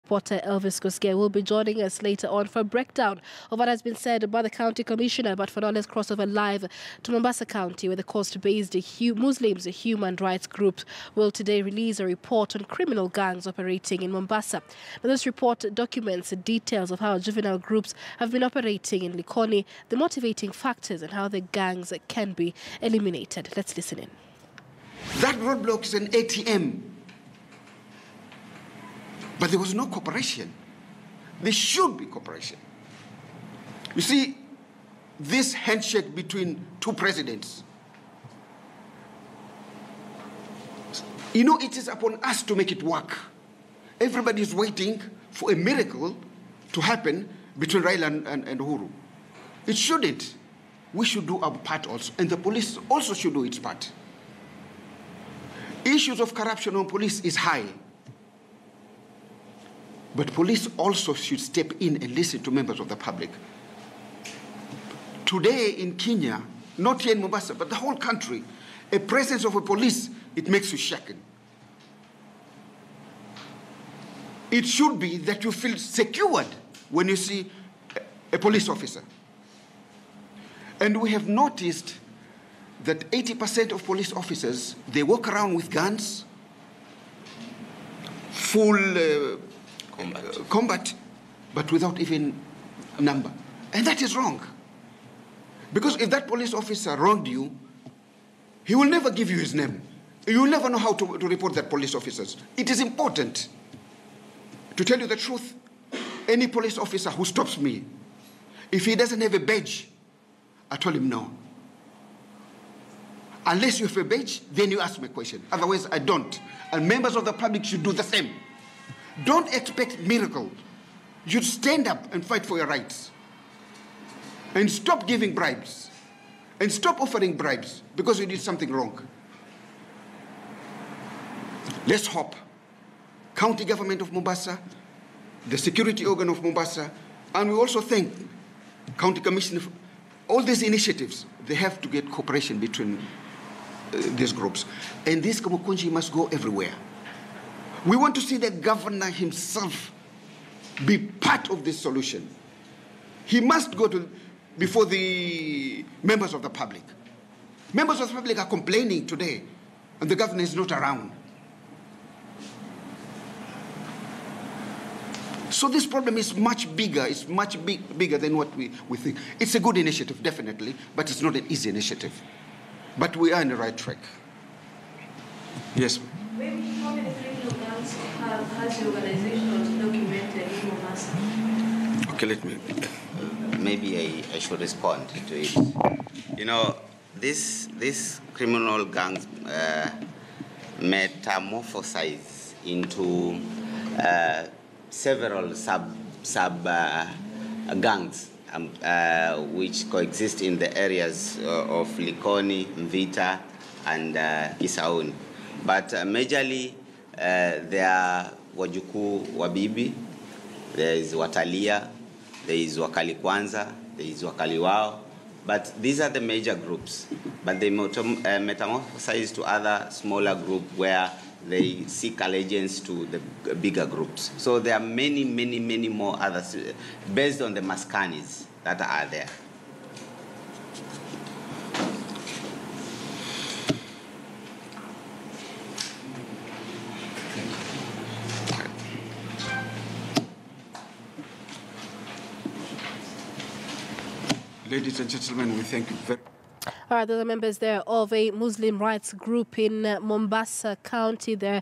reporter Elvis Koske will be joining us later on for a breakdown of what has been said by the county commissioner. But for now, let's cross over live to Mombasa County, where the coast-based Muslims human rights group will today release a report on criminal gangs operating in Mombasa. Now, this report documents the details of how juvenile groups have been operating in Likoni, the motivating factors, and how the gangs can be eliminated. Let's listen in. That roadblock is an ATM. But there was no cooperation. There should be cooperation. You see, this handshake between two presidents, you know, it is upon us to make it work. Everybody is waiting for a miracle to happen between Raila and Uhuru. It shouldn't. We should do our part also, and the police also should do its part. Issues of corruption on police is high. But police also should step in and listen to members of the public. Today in Kenya, not here in Mombasa, but the whole country, a presence of a police, it makes you shaken. It should be that you feel secured when you see a police officer. And we have noticed that 80% of police officers, they walk around with guns, full combat, but without even a number. And that is wrong. Because if that police officer wronged you, he will never give you his name. You will never know how to report that police officers. It is important. To tell you the truth, any police officer who stops me, if he doesn't have a badge, I told him no. Unless you have a badge, then you ask me a question. Otherwise, I don't. And members of the public should do the same. Don't expect miracle. You stand up and fight for your rights. And stop giving bribes. And stop offering bribes because you did something wrong. Let's hope. County government of Mombasa, the security organ of Mombasa, and we also thank County Commissioner for all these initiatives. They have to get cooperation between these groups. And this Kamukunji must go everywhere. We want to see the governor himself be part of this solution. He must go before the members of the public. Members of the public are complaining today, and the governor is not around. So this problem is much bigger. It's much bigger than what we think. It's a good initiative, definitely, but it's not an easy initiative. But we are on the right track. Yes? Maybe how many criminal gangs has your organization documented in Mombasa? Okay, let me. Maybe I should respond to it. You know, these criminal gangs metamorphosize into several sub gangs which coexist in the areas of Likoni, Mvita, and Isaun. But majorly, there are Wajuku Wabibi, there is Watalia, there is Wakali Kwanza, there is Wakali Wao. But these are the major groups. But they metamorphosize to other smaller groups where they seek allegiance to the bigger groups. So there are many, many, many more others based on the maskanis that are there. Ladies and gentlemen, we thank you very much. All right, those are members there of a Muslim rights group in Mombasa County. They're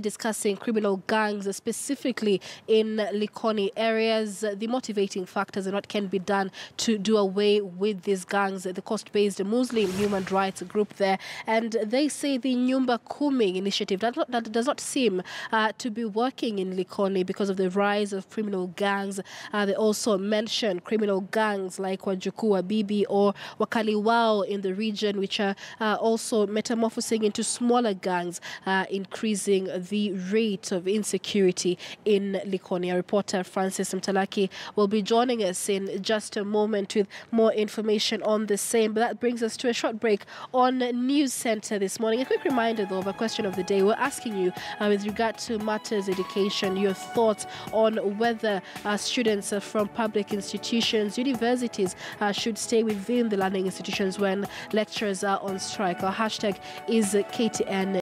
discussing criminal gangs, specifically in Likoni areas, the motivating factors and what can be done to do away with these gangs. The coast-based Muslim human rights group there, and they say the Nyumba Kumi initiative that does not seem to be working in Likoni because of the rise of criminal gangs. They also mention criminal gangs like Wajuku Wabibi or Wakali Wao in in the region, which are also metamorphosing into smaller gangs, increasing the rate of insecurity in Likoni. Our reporter Francis Mtalaki will be joining us in just a moment with more information on the same. But that brings us to a short break on News Center this morning. A quick reminder, though, of a question of the day. We're asking you, with regard to matters education, your thoughts on whether students from public institutions, universities, should stay within the learning institutions when lecturers are on strike. Our hashtag is KTN